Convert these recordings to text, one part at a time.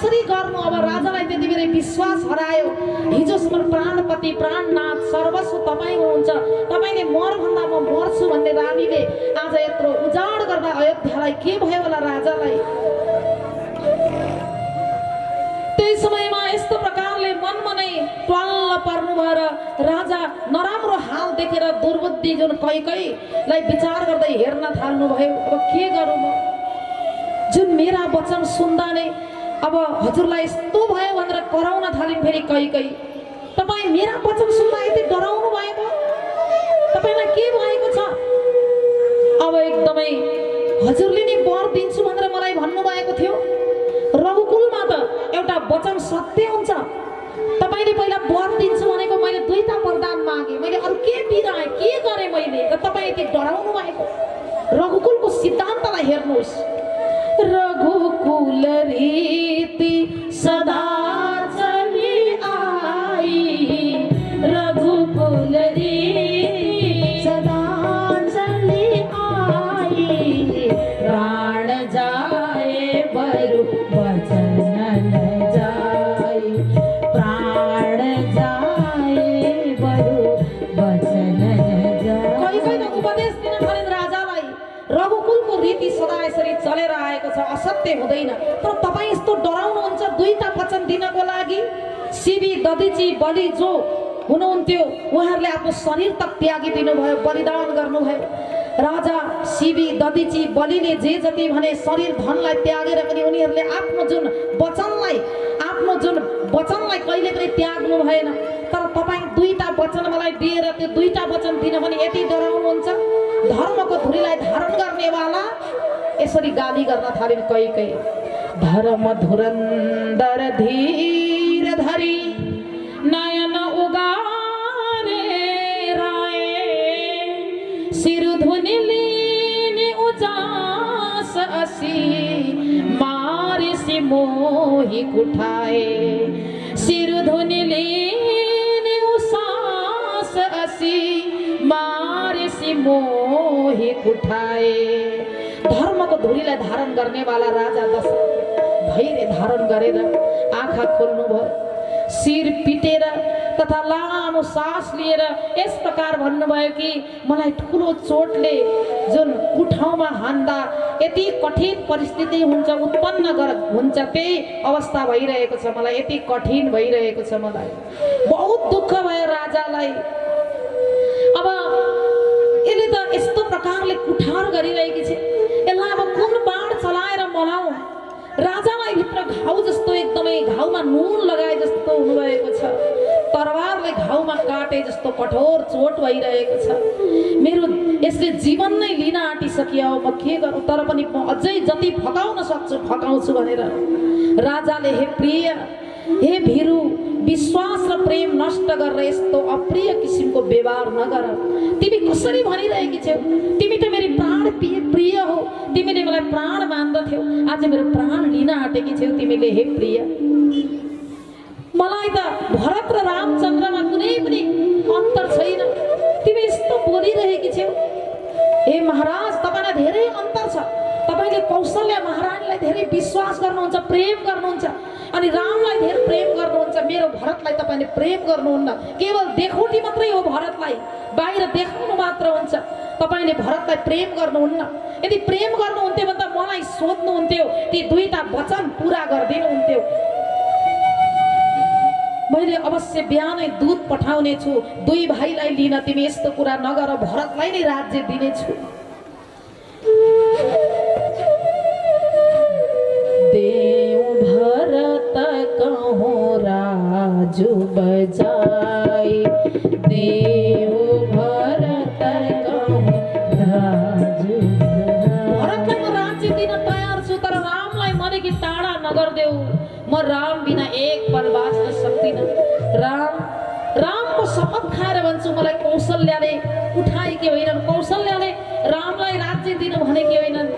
कसरी गर्नु। अब राजालाई त्यति बेरै विश्वास हरायो। हिजोसम्म प्राणपति प्राणनाथ सर्वस्व तपाईँ हुनुहुन्छ, तपाईँले मर भन्दा म मर्छु भन्ने रानीले आज यत्रो उजाड गर्दा अयोध्यालाई के भयो होला राजालाई। त्यही समयमा यस्तो प्रकारले मनमा नै ट्वाल्ल पर्नु भएर राजा नराम्रो हाल देखेर दुर्बुद्धि जुन कैकैलाई विचार गर्दै हेर्न थाल्नु भयो। अब के गरौँ म, जुन मेरा वचन सुन्दा नै अब हजुरलाई यस्तो भयो भनेर कराउन थालिन्। फेरि कैकै तपाईँ मेरा वचन सुन्दा यति डराउनु भएको, तपाईँलाई के भएको छ? अब एकदमै हजुरले नै वर दिन्छु भनेर मलाई भन्नुभएको थियो। रघुकुलमा त एउटा वचन सत्य हुन्छ। तपाईँले पहिला वर दिन्छु भनेको मैले दुईटा वरदान मागे, मैले अरू के बिराएँ, के गरेँ मैले र तपाईँ यति डराउनु भएको? रघुकुलको सिद्धान्तलाई हेर्नुहोस्। रघुकुल रीति सदा चली आई, रघुकुल रीति सदा चली आई, प्राण जाए बरु वचन न जाए, प्राण जाए बरु वचन न जाए। कोही त उपदेश दिन थालिन् राजालाई। रघुकुलको रीति सदा यसरी चलेर आएको छ, असत्य हुँदैन। तर तपाईँ यस्तो डराउनुहुन्छ दुईटा वचन दिनको लागि। शिवी दधिची बलि जो हुनुहुन्थ्यो उहाँहरूले आफ्नो शरीर तक त्यागिदिनु भयो, बलिदान गर्नुभयो। राजा शिवी दधिची बलिले जे जति भने शरीर धनलाई त्यागेर पनि उनीहरूले आफ्नो जुन वचनलाई कहिले पनि त्याग्नु भएन। तर तपाईँ दुईटा वचन मलाई दिएर त्यो दुईटा वचन दिन भने यति डराउनुहुन्छ। धर्मको धुरीलाई धारण गर्नेवाला यसरी गाली गर्न थालिन् कैकै। धर्म धुरन्धर धीर धरी नयन उगारे राय, सिरधुनि लीनि उजास असी, मारिसि मोहि कुठाए, सिरधुनि लीनि उसास असी, मारिसि मोहि कुठाए। धर्मको धुरीलाई धारण गर्नेवाला राजा दशरथ धैर्य धारण गरेर आँखा खोल्नु भयो, शिर पिटेर तथा लामो सास लिएर यस प्रकार भन्नुभयो कि मलाई ठुलो चोटले जुन उठाउमा हान्दा यति कठिन परिस्थिति हुन्छ, उत्पन्न हुन्छ, त्यही अवस्था भइरहेको छ, मलाई यति कठिन भइरहेको छ, मलाई बहुत दुःख भयो राजालाई। अब यसले त यस्तो प्रकारले कुठार गरिरहेकी छ, यसलाई अब कुन बाण चलाएर मलाऊ? राजालाई भित्र घाउ जस्तो एकदमै घाउमा नुन लगाए जस्तो हुनुभएको छ, तरवारले घाउमा काटे जस्तो कठोर चोट भइरहेको छ। मेरो यसले जीवन नै लिन आँटिसक्यो, म के गरौँ? तर पनि म अझै जति फकाउन सक्छु फकाउँछु भनेर राजाले हे प्रिय, हे भिरु, विश्वास र प्रेम नष्ट गरेर यस्तो अप्रिय किसिमको व्यवहार नगर। तिमी कसरी भनिरहेकी छौ? तिमी त मेरो प्राण प्रिय हो, तिमीले मलाई प्राण मान्दथ्यौ, आज मेरो प्राण लिन आँटेकी छौ तिमीले। हे प्रिय, मलाई त भरत र रामचन्द्रमा कुनै पनि अन्तर छैन, तिमी यस्तो बोलिरहेकी छौ। हे महाराज, तपाईलाई धेरै अन्तर छ। तपाईले कौशल्या महारानीलाई धेरै विश्वास गर्नुहुन्छ, प्रेम गर्नुहुन्छ, अनि रामलाई धेरै प्रेम गर्नुहुन्छ। मेरो भरतलाई तपाईले प्रेम गर्नुहुन्न, केवल देखौटी मात्रै हो भरतलाई, बाहिर देखाउनु मात्र हुन्छ। तपाईले भरतलाई प्रेम गर्नुहुन्न। यदि प्रेम गर्नुहुन्थ्यो भने त मलाई सोध्नुहुन्थ्यो, ती दुईटा वचन पूरा गरिदिनुहुन्थ्यो। मैले अवश्य बिहानै दूत पठाउने छु दुई भाइलाई लिन, तिमी यस्तो कुरा नगर, भरतलाई नै राज्य दिनेछु। देव भरत कहो राजु बजाई, देव भरत कहो राजु। भरतलाई म राज्य दिन तयार छु, तर रामलाई मैले कि टाढा नगर्देऊ। म राम बिना एक पल बाँच्न सक्दिनँ। रामको शपथ खाएर भन्छु, मलाई कौशल्याले उठाएकी होइनन्, कौशल्याले रामलाई राज्य दिनु भनेकी होइनन्।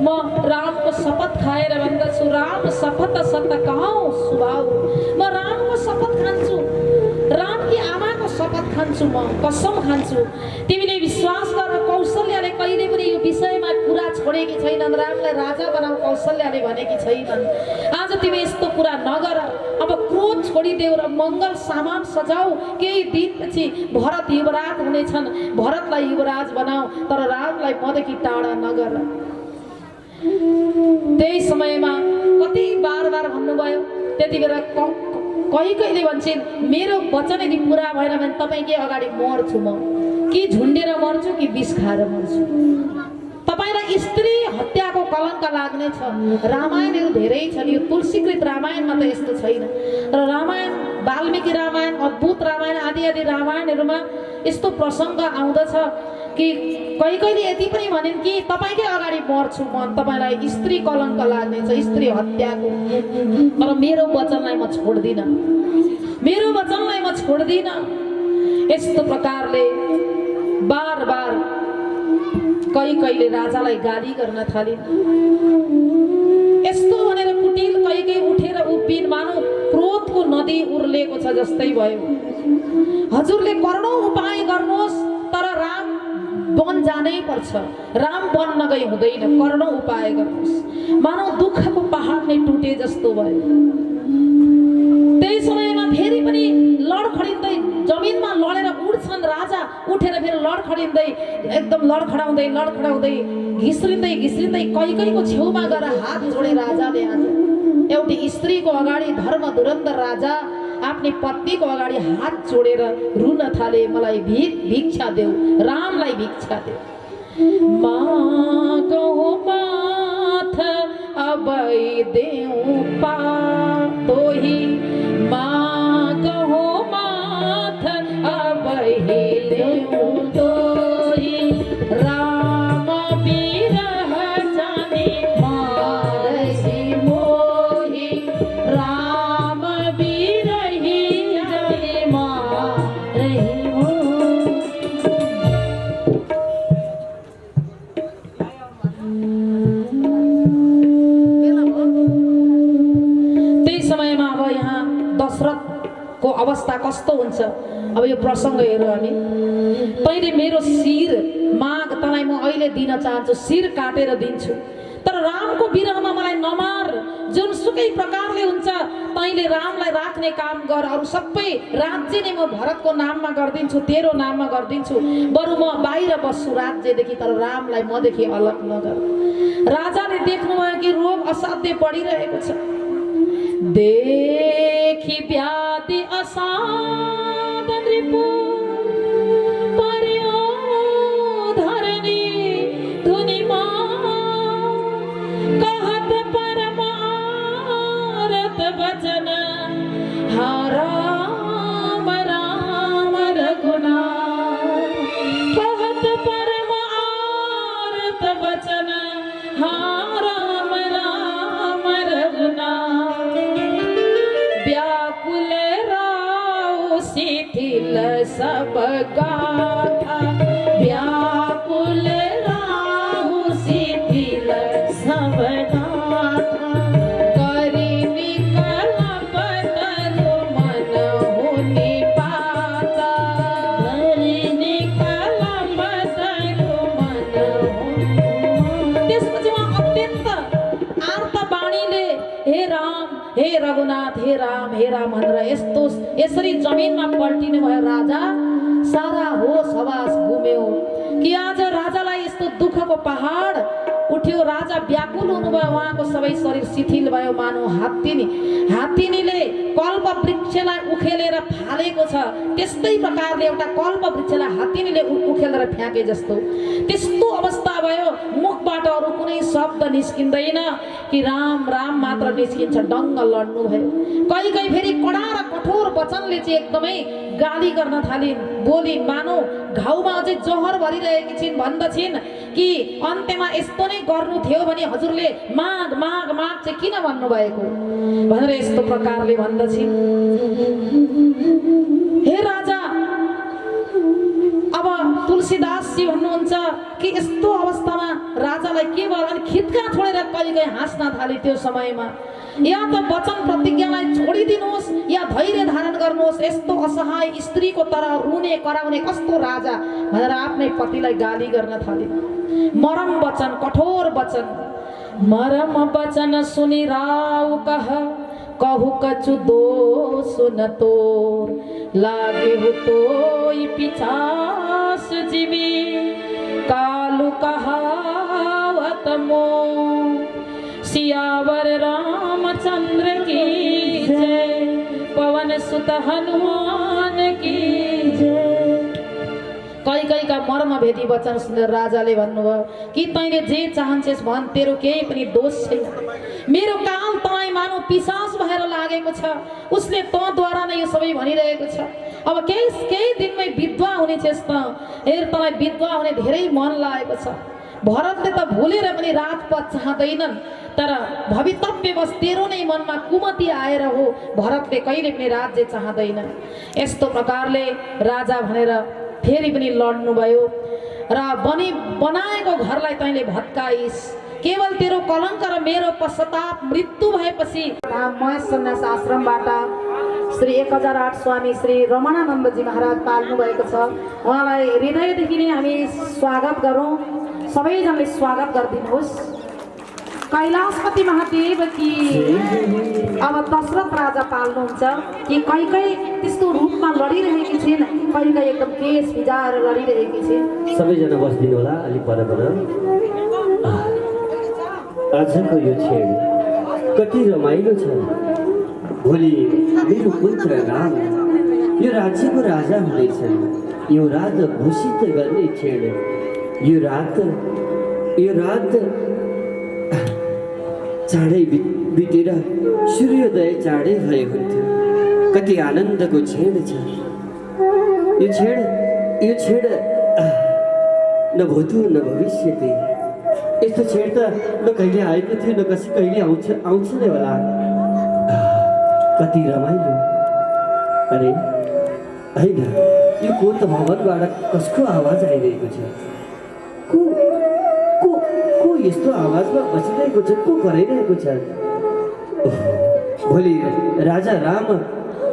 म रामको शपथ खाएर भन्दछु, राम शपथ सत कहौँ सुभाउ। म रामको शपथ खान्छु, रामकी आमाको शपथ खान्छु, म कसम खान्छु। तिमीले विश्वास गर, कौशल्याले कहिले पनि यो विषयमा कुरा कुरा छोडेकी छैनन्, रामलाई राजा बनाऊ कौशल्याले भनेकी छैनन्। आज तिमी यस्तो कुरा नगर, अब क्रोध छोडिदेऊ र मङ्गल सामान सजाऊ। केही दिनपछि भरत युवराज हुनेछन्, भरतलाई युवराज बनाऊ, तर रामलाई मदेखि टाढा नगर। त्यही समयमा कति बार भन्नुभयो। त्यति बेला कहिले भन्छन् मेरो वचन यदि पुरा भएन भने तपाईकै अगाडि मर्छु, म कि झुन्डेर मर्छु कि विष खाएर मर्छु। तपाईलाई स्त्री हत्याको कलङ्क लाग्नेछ। रामायणहरू धेरै छन्, यो तुलसीकृत रामायणमा त यस्तो छैन। र रामायण, वाल्मीकि रामायण, अद्भुत रामायण आदि आदि रामायणहरूमा यस्तो प्रसङ्ग आउँदछ कि कहिले यति पनि भनिन् कि तपाईकै अगाडि मर्छु म, तपाईलाई स्त्री कलङ्क लाग्नेछ, स्त्री हत्याको। तर मेरो वचनलाई म छोड्दिनँ, मेरो वचनलाई म छोड्दिनँ। यस्तो प्रकारले बार बार कहिले राजालाई गाली गर्न थालिन्। यस्तो भनेर कुटिल कहिले उठेर उभिन्, मानौ क्रोधको नदी उर्लेको छ जस्तै भयो। हजुरले करोडौं उपाय गर्नुहोस् तर राम वन जानै पर्छ, राम वन नगई हुँदैन, करोडौं उपाय गर्नुहोस्। मानौ दुःखको पहाड नै टुटे जस्तो भयो। त्यही समयमा फेरि पनि लडखडिँदै जमिनमा लडेर उठ्छन् राजा, उठेर फेरि लडखडिँदै एकदम लडखडाउँदै घिस्रिँदै कैकैको छेउमा गएर हात जोडे राजाले आज एउटी स्त्रीको अगाडि धर्म धुरन्धर राजा आफ्नी पत्नीको अगाडि हात जोडेर रुन थाले, मलाई भिक्षा देऊ, रामलाई भिक्षा देऊ। मागो माथ अबै देऊ पातोही, मागो माथ अबै देऊ तोही, राम बिरह जाने मारसी मोही, राम बिरही जाने मारही मोही। त्यही समयमा अब यहाँ दशरथको अवस्था कस्तो हुन्छ अब यो प्रसङ्ग हेरौँ हामी। तैँले मेरो शिर माग, तँलाई म अहिले दिन चाहन्छु, शिर काटेर दिन्छु, तर रामको विरहमा मलाई नमार। जुनसुकै प्रकारले हुन्छ तैँले रामलाई राख्ने काम गर, अरू सबै राज्य नै म भरतको नाममा गरिदिन्छु, तेरो नाममा गरिदिन्छु, बरु म बाहिर बस्छु राज्यदेखि, तर रामलाई मदेखि अलग नगर। राजाले देख्नुभयो कि रोग असाध्य बढिरहेको छ। देखि व्याधि असाध नृपु पर्यो धरनी धुनीमा, कहत परमारत वचन हा राम राम रघुनाथ, कहत परमारत वचन हा राम राम रघुनाथ। व्याकुल राव शिथिल सब गाथा, व्याकुल राव शिथिल सब गाथा, करि निकलप तरु मन हुनि पाता, करि निकलप तरु मन हुनि। त्यसपछि उहाँ अत्यन्त आर्त बाणीले हे राम, हे रघुनाथ, हे राम भनेर यसरी जमिनमा पल्टिनु भयो। राजा सारा होस हवास गुम्यो कि आज राजालाई यस्तो दुःखको पहाड उठ्यो। राजा व्याकुल हुनुभयो, उहाँको सबै शरीर शिथिल भयो, मानौ हात्तीनीले कल्प वृक्षलाई उखेलेर फालेको छ, त्यस्तै प्रकारले एउटा कल्प वृक्षलाई हात्तीनीले उखेलेर फ्याँके जस्तो त्यस्तो अवस्था भयो। मुखबाट अरू कुनै शब्द निस्किँदैन कि राम राम मात्र निस्किन्छ। डङ्ग लड्नु भयो। कहिले फेरि कडा र कठोर वचनले चाहिँ एकदमै गाली गर्न थालिन्, बोलिन्, मानौ घाउमा अझै जहर भरिरहेकी छिन्। भन्दछिन् कि अन्त्यमा यस्तो नै गर्नु थियो भने हजुरले माग माग माग चाहिँ किन भन्नुभएको भनेर यस्तो प्रकारले भन्दछिन्। हे राजा, अब तुलसीदासजी भन्नुहुन्छ कि यस्तो अवस्थामा राजालाई के भयो अनि खित्का छोडेर कहिले हाँस्न थाले। त्यो समयमा या त वचन प्रतिज्ञालाई छोडिदिनुहोस् या धैर्य धारण गर्नुहोस्। यस्तो असहाय स्त्रीको तरह रुने कराउने कस्तो राजा भनेर आफ्नै पतिलाई गाली गर्न थाले। मरम वचन कठोर वचन मरम वचन सुनि राव कहु कछु दोष न तोर लागे हो तो पिछास जीवी कालू कहावत मो सियावर रामचंद्र की जय पवन सुत हनुमान की जय। कई का मर्म भेदी वचन सुनेर राजाले भन्नुभयो कि तैँले जे चाहन्छस् भन् तेरो केही पनि दोष छैन। मेरो काल तँलाई मानव पिशाच भएर लागेको छ। उसले तँद्वारा नै यो सबै भनिरहेको छ। अब केही दिनमै विधवा हुनेछस् त। हेर तँलाई विधवा हुने धेरै मन लागेको छ। भरतले त भुलेर पनि राजपथ चाहँदैनन् तर भवितव्यवश तेरो नै मनमा कुमति आएर हो भरतले कहिले पनि राज्य चाहँदैन। यस्तो प्रकारले राजा भनेर फेरि पनि लड्नुभयो र बनाएको घरलाई तैँले भत्काइस्। केवल तेरो कलङ्क र मेरो पश्चाताप मृत्यु भएपछि महेश सन्यास आश्रमबाट श्री 1008 स्वामी श्री रमणानन्दजी महाराज पाल्नु भएको छ। उहाँलाई हृदयदेखि नै हामी स्वागत गरौँ। सबैजनाले स्वागत गरिदिनुहोस्। कैलाशपति महादेव की। अब दशरथ राजा पाल्नुहुन्छ कि कहीँ त्यस्तो रूपमा लडिरहेकी छिन्, कहीँ एकदम केस भिजाएर लडिरहेकी छिन्। सबैजना बस्दिनु होला अलि पर। आजको यो क्षण कति रमाइलो छ। भोलि मेरो पुत्र राम यो राज्यको राजा हुनेछन्। यो राज्य घोषित गर्ने क्षण यो रात चाँडै बितेर सूर्योदय चाँडै भए हुन्थ्यो। कति आनन्दको क्षण छ यो क्षण न भूतो न भविष्यति। यस्तो क्षण त न कहिले आएको थियो न कहिले आउँछ नै होला। कति रमाइलो। अरे होइन यो कोत भवनबाट कसको आवाज आइरहेको छ? को यस्तो आवाजमा बसिरहेको छ? को कराइरहेको छ? भोलि राजा राम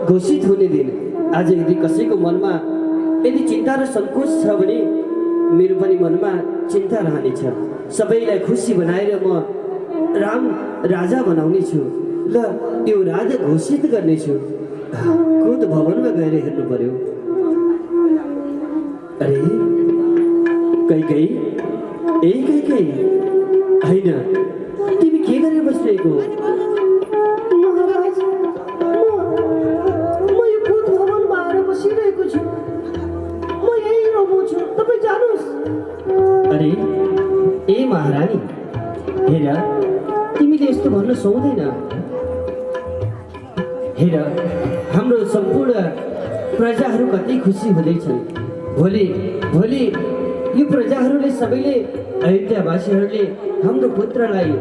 घोषित हुने दिन। आज यदि कसैको मनमा यदि चिन्ता र सङ्कोच छ भने मेरो पनि मनमा चिन्ता रहनेछ। सबैलाई खुसी बनाएर म राम राजा बनाउने छु ल यो राजा घोषित गर्नेछु। कोत भवनमा गएर हेर्नु पर्यो। अरे कहीँ होइन तिमी के गरेर बसिरहेको? महाराज म यो कोत भवनमा आएर बसिरहेको छु। म यही रमाउँछु, तपाईँ जानुहोस्। अरे ए महारानी हेर तिमीले यस्तो भन्न सुहाउँदैन। हेर हाम्रो सम्पूर्ण प्रजाहरू कति खुसी हुँदैछन्। भोलि यो प्रजाहरूले सबैले अयोध्यावासीहरूले हाम्रो पुत्रलाई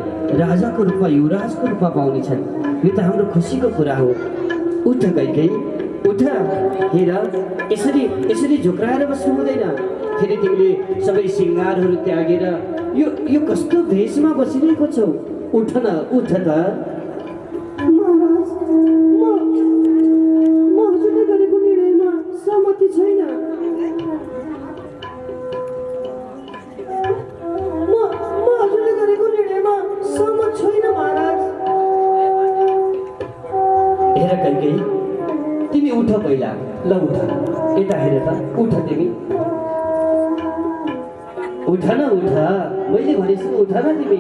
राजाको रूपमा युवराजको रूपमा पाउनेछन्। यो त हाम्रो खुसीको कुरा हो। उठ कहीँ उठ। हेर यसरी झुक्राएर बस्नु हुँदैन। फेरि तिमीले सबै सिङ्गारहरू त्यागेर यो कस्तो भेषमा बसिरहेको छौ? उठ न उठ त। महाराज म हजुरले गरेको निर्णयमा सहमति छैन। म हजुरले गरेको निर्णयमा सहमत छैन महाराज। हेर कहीँ तिमी उठ पहिला। ल उठ यता हेर त। उठ तिमी उठ न उठ। मैले भनेछु उठ न तिमी।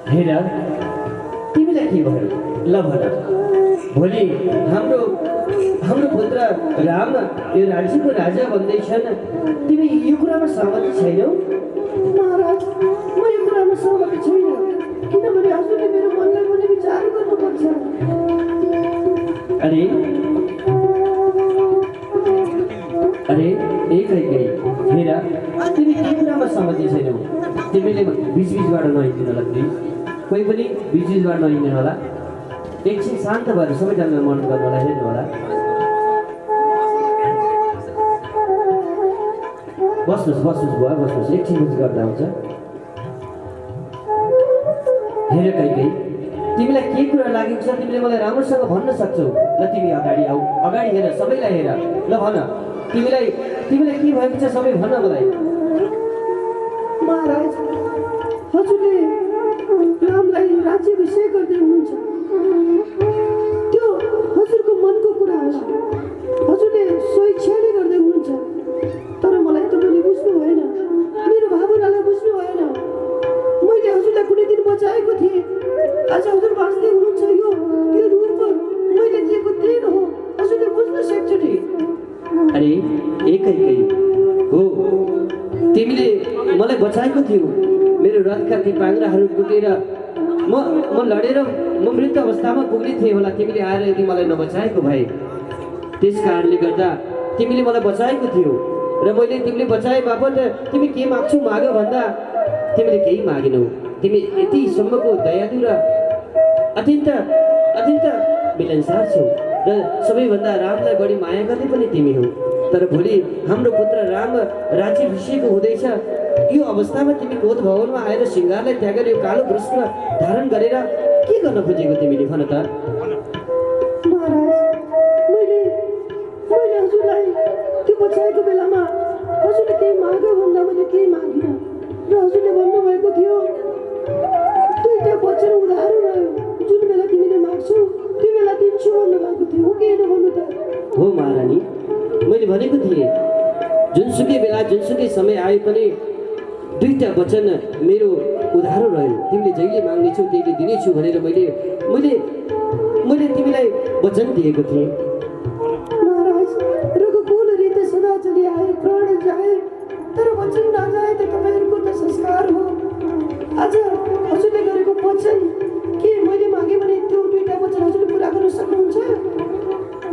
हेर तिमीलाई के भयो? ल भन। भोलि हाम्रो पुत्र राम यो राज्यको राजा बन्दैछन्। तिमी यो कुरामा सहमति छैनौ? महाराज म यो कुरामा सहमति छैन, किनभने हजुरले मेरो मनलाई पनि विचार गर्नुपर्छ। अरे एक हेर तिमी के कुरामा सहमति छैनौ? तिमीले बिचबिचबाट नहिँड्नु होला प्लिज। कोही पनि बिचबिचबाट नहिँड्नु होला। एकछिन शान्त भएर सबैजनालाई मन गर्नु होला। हेर्नु होला। बस्नुहोस् बुवा बस्नुहोस्। एकछिन गर्दा हुन्छ। हेर कहीँ तिमीलाई के कुरा लागेको छ तिमीले मलाई राम्रोसँग भन्न सक्छौ। ल तिमी अगाडि आऊ, अगाडि हेर, सबैलाई हेर। ल भन, तिमीलाई तिमीलाई के भएको छ सबै भन मलाई। महाराज, हजुरले रामलाई राज्याभिषेक गर्दै हुनुहुन्छ। त्यो हजुरको मनको कुरा होला, हजुरले स्वेच्छाले गर्दै हुनुहुन्छ। तर मलाई तपाईँले बुझ्नु भएन, मेरो भावनालाई बुझ्नु भएन। मैले हजुरलाई कुनै दिन बचाएको थिएँ, आज हजुर बाँच्दै हुनुहुन्छ। यो रूप मैले दिएको देन हो, हजुरले बुझ्न सक्छौँ। अरे एकै हो, तिमीले मलाई बचाएको थियौ। मेरो रथका ती पाङ्राहरू टुटेर म लडेर म मृत्यु अवस्थामा पुग्ने थिएँ होला। तिमीले आएर यदि मलाई नबचाएको भए, त्यस कारणले गर्दा तिमीले मलाई बचाएको थियौ र मैले तिमीले बचाए बापत तिमी के माग्छौ माग भन्दा तिमीले केही मागेनौ। तिमी यतिसम्मको दयालु र अत्यन्त अत्यन्त मिलनसार छौ र सबैभन्दा रामलाई बढी माया गर्ने पनि तिमी हौ। तर भोलि हाम्रो पुत्र राम राज्याभिषेक हुँदैछ, यो अवस्थामा तिमी कोत भवनमा आएर सिंगारलाई त्यागेर यो कालो वस्त्र धारण गरेर के गर्न खोजेको तिमीले भन त? महाराज, मैले हजुरलाई त्यो बचाएको बेलामा हजुरले केही माग्यो भन्दा मैले केही मागिनँ र हजुरले भन्नुभएको थियो दुईटा वचन उधारो रह्यो, जुन बेला तिमीले माग्छौ त्यो बेला दिन्छु भन्नुभएको थियो। हो कि होइन भन्नु त? हो महारानी, मैले भनेको थिएँ जुनसुकै बेला जुनसुकै समय आए पनि दुईटा वचन मेरो उधारो रह्यो, तिमीले जहिले माग्नेछौ त्यहिले दिनेछु भनेर मैले तिमीलाई वचन दिएको थिएँ। महाराज, रघुकुल रीत सदा चली आए, प्राण जाए तर वचन नजाए त तपाईँहरूको त संस्कार हो। आज हजुरले गरेको वचन के मैले मागेँ भने त्यो दुईटा वचन हजुरले पुरा गर्न सक्नुहुन्छ?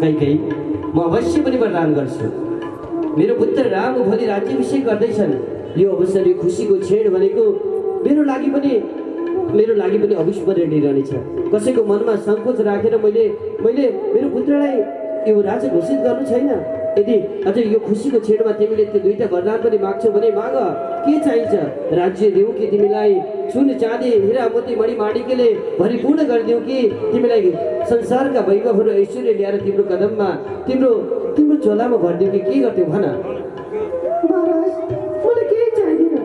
कहीँ म अवश्य पनि वरदान गर्छु। मेरो पुत्र राम भोलि राज्याभिषेक गर्दैछन्। यो अवसर, यो खुसीको क्षण भनेको मेरो लागि पनि अविस्मरणीय रहनेछ। कसैको मनमा सङ्कोच राखेर मैले मेरो पुत्रलाई यो राजा घोषित गर्नु छैन। यदि अझ यो खुसीको क्षणमा तिमीले त्यो दुईटा वरदान पनि माग्छौ भने माग, के चाहिन्छ? राज्य देऊ कि तिमीलाई सुन चाँदी हिरा मोती मणि माणिक्यले भरिपूर्ण गरिदेऊ कि तिमीलाई संसारका वैभवहरू ऐश्वर्य ल्याएर तिम्रो कदममा तिम्रो चोलामा भरिदेऊ कि के गर्थ्यौ भन? महाराज, मलाई केही चाहिँदैन,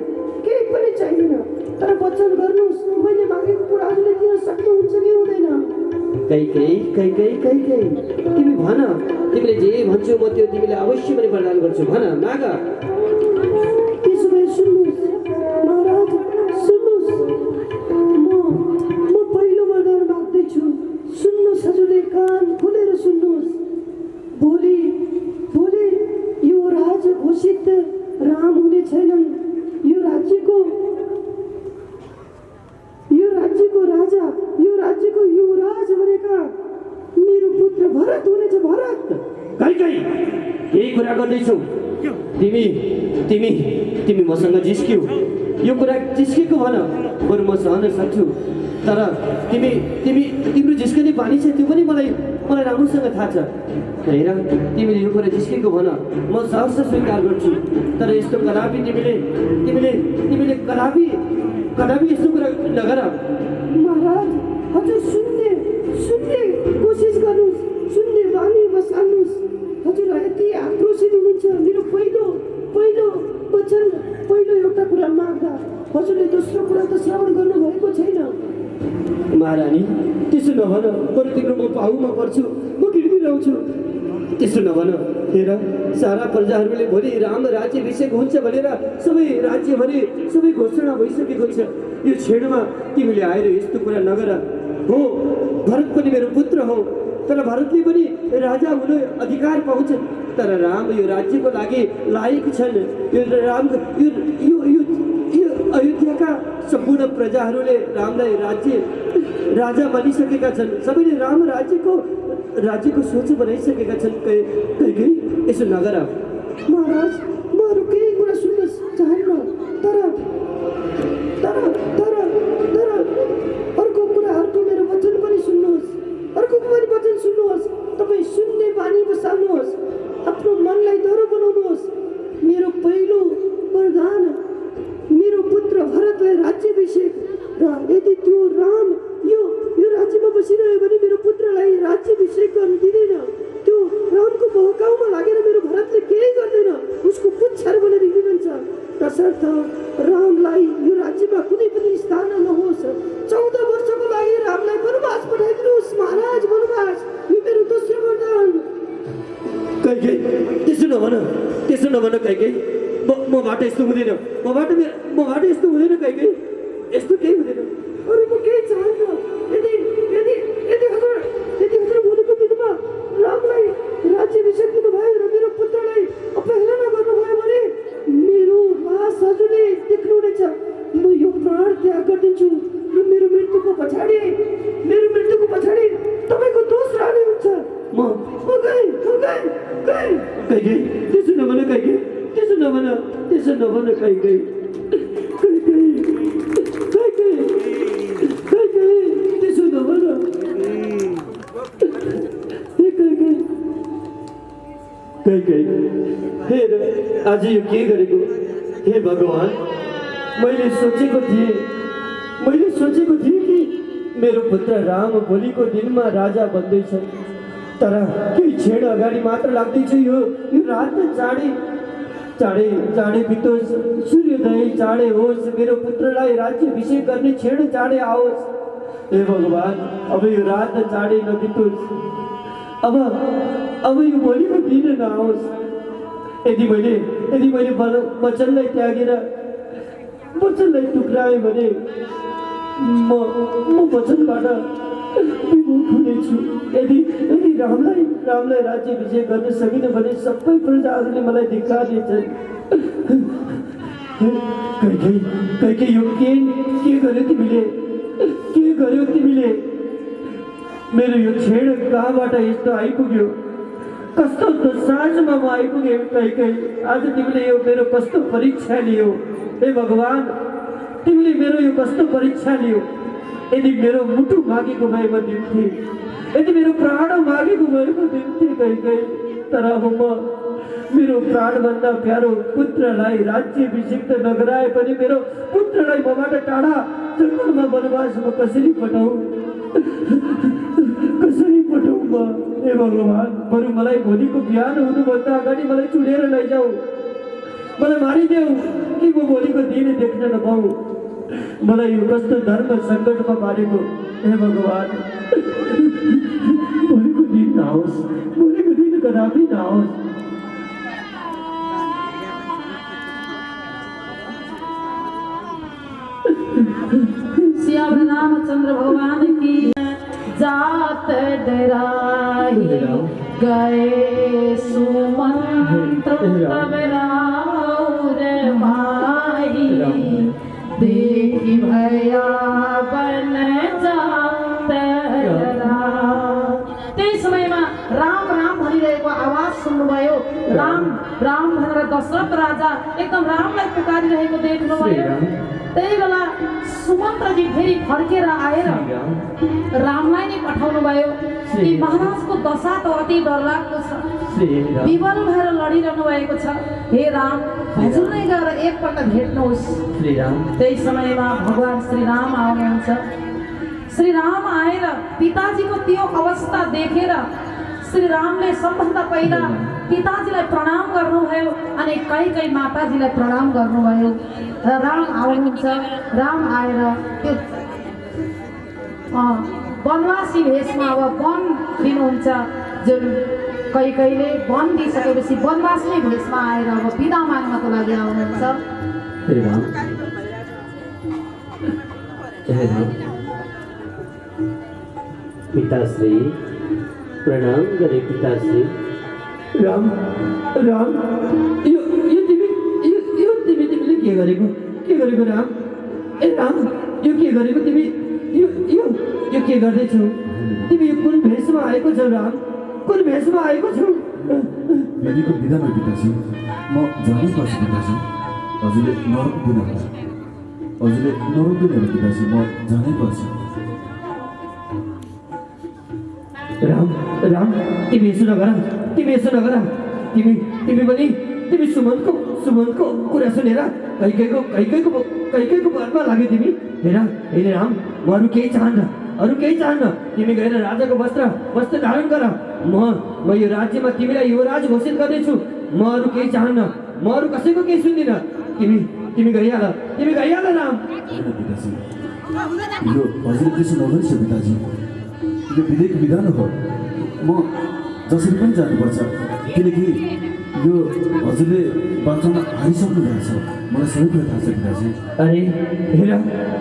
केही पनि चाहिँदैन। तर वचन गर्नुहोस्, मैले मागेको कुरा हजुरले दिन सक्नुहुन्छ कि हुँदैन? कहीँ तिमी भन, तिमीले जे भन्छौ म त्यो तिमीलाई अवश्य पनि वरदान गर्छु। भन, माग। त्यसो भए सुन्नुहोस् महाराज, सुन्नुहोस्, म पहिलो वरदान माग्दैछु। सुन्नुहोस् हजुरले, कान खोलेर सुन्नुहोस्। भोलि यो राज घोषित राम हुने छैनन्। यो राज्यको राजा, यो राज्यको युवराज भनेका मेरो पुत्र भरत हुनेछ। भरत, कहीँ केही कुरा गर्दैछौ तिमी मसँग जिस्क्यौ। यो कुरा जिस्केको भन, बरु म सहन सक्छु। तर तिम्रो जिस्कने बानी छ त्यो पनि मलाई राम्रोसँग थाहा छ। हेर, तिमीले यो कुरा जिस्केको भन, म सहर्ष स्वीकार गर्छु। तर यस्तो कदापि तिमीले कदापि यस्तो कुरा नगर। महाराज, हजुर सुन्ने कोसिस गर्नुहोस्, सुन्ने बानी बसाल्नुहोस्। हजुर यति आक्रोशित हुनुहुन्छ। मेरो पहिलो वचन, पहिलो एउटा कुरा माग्दा हजुरले दोस्रो कुरा त श्रवण गर्नुभएको छैन। महारानी, त्यसो नभन, बरु तिम्रो म पाहुमा पर्छु, म गिर्गिराउँछु। त्यसो नभन। हेर, सारा प्रजाहरूले भोलि राम राज्याभिषेक हुन्छ भनेर सबै राज्यभरि सबै घोषणा भइसकेको छ। यो क्षणमा तिमीले आएर यस्तो कुरा नगर। हो, भरत पनि मेरो पुत्र हो, तर भरतले पनि राजा हुने अधिकार पाउँछ। तर राम यो राज्यको लागि लायक छन्। यो अयोध्याका सम्पूर्ण प्रजाहरूले रामलाई राजा बनिसकेका छन्। सबैले राम राज्यको सोच बनाइसकेका छन्। कहीँ यसो नगर। महाराज, म अरू केही कुरा सुन्न चाहन्न। तर अर्को मेरो वचन पनि सुन्नुहोस्। तपाईँ सुन्ने बानी बसाल्नुहोस्। आफ्नो मनलाई डरो बनाउनुहोस्। मेरो पहिलो वरदान, मेरो पुत्र भरतलाई राज्याभिषेक र यदि त्यो राम यो राज्यमा गर्न दिँदैन। त्यो रामको बहकाउमा लागेर मेरो भरतले केही गर्दैन, उसको पुच्छर भनेर हिँडिरहन्छ। तसर्थ रामलाई यो राज्यमा कुनै पनि स्थान नहोस्। 14 वर्षको लागि रामलाई वनवास पठाइदिनुहोस् महाराज, वनवास। यो मेरो दोस्रो वरदान। कैकेयी त्यसो नभन कैकेयी, मबाट यस्तो हुँदैन, मबाट यस्तो हुँदैन कैकेयी, यस्तो केही हुँदैन। अरू म केही चाहन्न। यदि हजुर बोलेको दिनमा रामलाई राज्याभिषेक दिनुभयो र मेरो पुत्रलाई अपहेलना गर्नुभयो भने मेरो लास हजुरले देख्नुहुनेछ। म यो प्राण त्याग गरिदिन्छु र मेरो मृत्युको पछाडि तपाईँको दोष रहने हुन्छ। म गएँ। कैकेयी त्यसो नभन कैकेयी, त्यसो नभन कैकेयी, त्यसो नभन। कैकेयी हेर आज यो के गरेको। हे भगवान, मैले सोचेको थिएँ कि मेरो पुत्र राम भोलिको दिनमा राजा बन्दैछ, तर केही क्षण अगाडि मात्र लाग्दैछ यो रात चाँडै बितोस्, सूर्योदय चाँडै होस्, मेरो पुत्रलाई राज्याभिषेक गर्ने क्षण चाँडै आओस्। हे भगवान, अब यो रात चाँडै नबितोस्, अब यो भोलिको दिन नआओस्। यदि मैले वचनलाई त्यागेर वचनलाई टुक्राएँ भने म वचनबाट विमुख हुनेछु। यदि रामलाई राज्याभिषेक गर्न सकिन भने सबै प्रजाहरूले मलाई धिक्कार्नेछन्। कैकेयी यो के गर्यो तिमीले? मेरो यो क्षण कहाँबाट यस्तो आइपुग्यो? कस्तो साँझमा म आइपुगेँ कैकेयी? आज तिमीले यो मेरो कस्तो परीक्षा लियो? हे भगवान, तिमीले मेरो यो कस्तो परीक्षा लियो? यदि मेरो मुटु मागेको भए म दिन्थेँ, यदि मेरो प्राण मागेको भए म दिन्थेँ कैकेयी, तर अब म मेरो प्राणभन्दा प्यारो पुत्रलाई राज्याभिषेक त नगराए पनि मेरो पुत्रलाई मबाट टाढा जङ्गलमा वनवासमा कसरी पठाऊ म? हे भगवान, बरु मलाई भोलिको बिहान हुनुभन्दा अगाडि मलाई चुडेर लैजाऊ, मलाई मारिदेऊ कि म भोलिको दिन देख्न नपाऊ। मलाई यो कस्तो धर्म सङ्कटमा पारेको। हे भगवान, भोलिको दिन नआओस्, भोलिको दिन कदापि नआओस्। श्याम रामचंद्र भगवान की जात डराही गए सुमंत्र तब राउर भाई, देखी भया बन जात डराही। त्यही समयमा राम भनिरहेको आवाज सुन्नुभयो। राम भनेर दशरथ राजा एकदम रामलाई पुकारिरहेको देख्नुभयो। त्यही बेला सुमन्त्रजी फेरि फर्केर आएर रामलाई नै पठाउनु भयो कि महाराजको दशा त अति डरलाग्दो छ, विवल भएर लडिरहनु भएको छ। हे राम, हजुर नै गएर एकपल्ट भेट्नुहोस्। त्यही समयमा भगवान श्रीराम आउनुहुन्छ। श्रीराम आएर पिताजीको त्यो अवस्था देखेर श्रीरामले सबभन्दा पहिला पिताजीलाई प्रणाम गर्नुभयो अनि कैकेयी माताजीलाई प्रणाम गर्नुभयो। राम आउनुहुन्छ। राम आएर त्यो वनवासी भेषमा अब वन दिनुहुन्छ। जुन कैकेयीले वन दिइसकेपछि वनवासी भेषमा आएर अब बिदा माग्नको लागि आउनुहुन्छ। पिताश्री प्रणाम गरे। पिताश्री राम यो तिमीले के गरेको राम? ए राम, यो के गरेको तिमी? यो के गर्दैछौ तिमी? यो कुन भेषमा आएको छौ राम? कुन भेषमा आएको छौ? बेबीको बिदामा पिताजी, म जानै पर्छ पिताजी। हजुरले नरोक्दिनु होला पिताजी, म जानै पर्छ। राम, तिमी यसो नगर। तिमी सुमनको कुरा सुनेर कैकेयीको बातमा लाग्यो तिमी। हेर राम, म अरू केही चाहन्न। अरू केही चाहन्न। तिमी गएर राजाको वस्त्र धारण गर। म यो राज्यमा तिमीलाई युवराज घोषित गर्नेछु। म अरू केही चाहन्न, म अरू कसैको केही सुन्दिनँ। तिमी गइहाल राम। होइन पिताजी, यो हजुरले त्यसो नगर्नुहोस् न पिताजी। यो विधेयक विधान हो, म जसरी पनि जानुपर्छ, किनकि यो हजुरले बाटोमा हारिसक्नु भएको छ। मलाई सबै कुरा थाहा छ पिताजी। अरे हेर,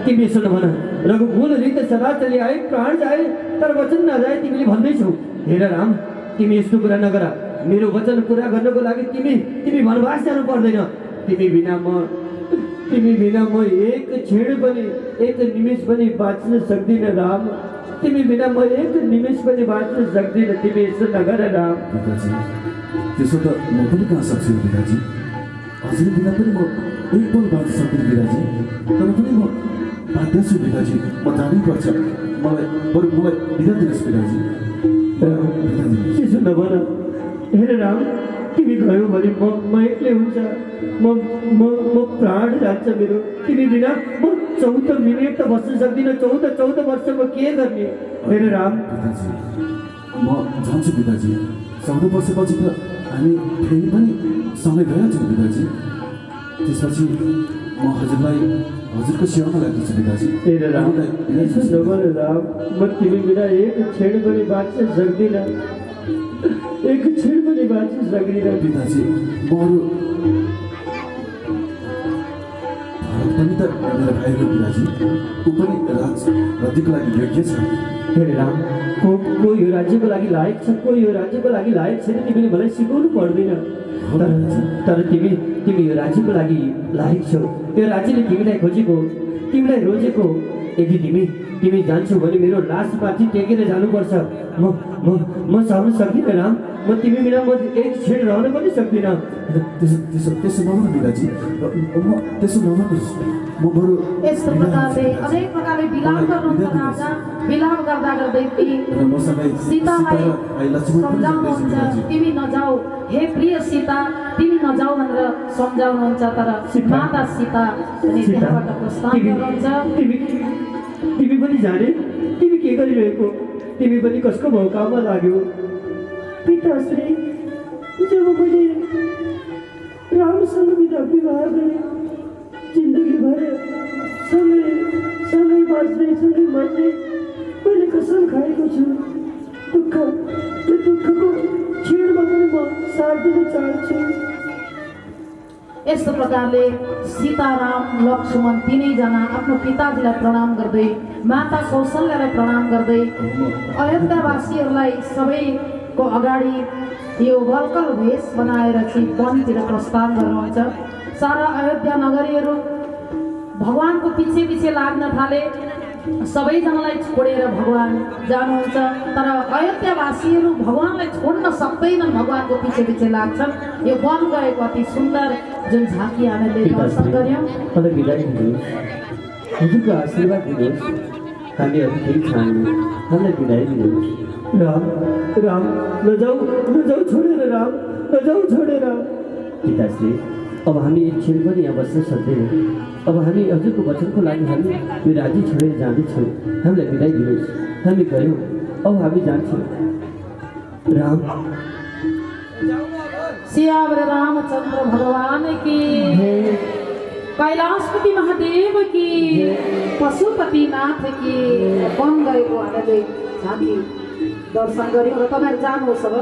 तिमी यसो नभन। रघुकुल रिक्त सदा चली आए, प्राण जाए तर वचन नजाए तिमीले भन्दैछौ। हेर राम, तिमी यस्तो कुरा नगर। मेरो वचन पुरा गर्नको लागि तिमी वनवास जानु पर्दैन। तिमी बिना म एक क्षण पनि, एक निमेष पनि बाँच्न सक्दिनँ राम। तिमी बिना म एक निमेष पनि बाँच्न सक्दिनँ। तिमी यसो नगर राम। पिताजी, त्यसो त म पनि कहाँ सक्छु पिताजी। हजुर बिना पनि म एक पल बाँच्न सक्दिनँ पिताजी। तर पनि म बाध्य छु पिताजी, म जानै पर्छ। मलाई बिदा दिनुहोस् पिताजी। त्यसो नभन। हेर राम, तिमी गयो भने म एक्लै हुन्छ। म प्राण जान्छ मेरो। तिमी बिना म 14 मिनट त बस्न सक्दिनँ। 14 वर्ष म के गर्ने? हेर राम। पिताजी, म जान्छु पिताजी। 14 वर्षपछि त हामी फेरि पनि सँगै गइहाल्छौँ पिताजी। त्यसपछि म हजुरलाई हजुरको सेवामा लाग्नेछु पिताजी। हेर राम, यसो नभन राम। म तिमी बिना एक क्षण पनि बाँच्न सक्दिनँ। एक क्षण पनि बाँच्न सक्दिनँ पिताजी। म अरू भरत पनि त मेरो भाइ हो पिताजी। ऊ पनि राज्यको लागि योग्य छ। हेर राम, को यो राज्यको लागि लायक छ, को यो राज्यको लागि लायक छैन, तिमीले मलाई सिकाउनु पर्दैन। तर तिमी यो राज्यको लागि लायक छौ। यो राज्यले तिमीलाई खोजेको, तिमीलाई रोजेको। यदि तिमी जान्छौ भने मेरो लास माथि टेकेर जानुपर्छ। म सहन सक्दिनँ राम। म तिमी बिना म एक क्षण रहन पनि सक्दिनँ। त्यसो नगर्नु पिताजी। म त्यसो नगर्नुहोस्। म बरु यस्तो प्रकारले अनेक प्रकारले विलाप गर्नुहुन्छ राजा। विलाप गर्दा गर्दै सीतालाई सम्झाउनुहुन्छ, तिमी नजाऊ हे प्रिय सीता, तिमी नजाऊ भनेर सम्झाउनुहुन्छ। तर माता सीता पनि त्यहाँबाट प्रस्थान गर्नुहुन्छ। तिमी पनि जाने? तिमी के गरिरहेको? तिमी पनि कसको भौकामा लाग्यो? पिताश्री, जब मैले रामसँग विवाह गरेँ, जिन्दगीभर सँगै बाँच्ने, सँगै मर्ने मैले कसम खाएको छु। दुःखको क्षणमा पनि म साथ दिन चाहन्छु। यस्तो प्रकारले सीताराम लक्ष्मण तीनैजना आफ्नो पिताजीलाई प्रणाम गर्दै, माता कौशल्यालाई प्रणाम गर्दै अयोध्यावासीहरूलाई सबैको अगाडि यो वल्कल भेष बनाएर चाहिँ वनतिर प्रस्थान गर्नुहुन्छ। सारा अयोध्या नगरीहरू भगवानको पछि लाग्न थाले। सबैजनालाई छोडेर भगवान जानुहुन्छ। तर अयोध्यावासीहरू भगवानलाई छोड्न सक्दैनन्, भगवानको पछि लाग्छन्। यो वन गएको अति सुन्दर जुन झाँकी हामीले दर्शन गऱ्यौँ। मलाई बिदाई दिनुहोस्, हजुरको आशीर्वाद दिनुहोस्। हामी अरू केही चाहन्छु, हामीलाई बिदाई दिनुहोस्। राम, नजाऊ छोडेर राम, नजाऊ छोडेर। पिताश्री, अब हामी एक क्षण पनि यहाँ बस्न सक्दैनौँ। अब हामी हजुरको वचनको लागि हामी यो राज्य छोडेर जाँदैछौँ। हामीलाई बिदाई दिनुहोस्। हामी गयौँ, अब हामी जान्छौँ। राम। सियावर रामचंद्र भगवान की, कैलाशपति महादेव की, पशुपतिनाथ की। वन गएको हामीले झाँकी दर्शन गऱ्यौँ र तपाईँहरू जानुहोस् अब।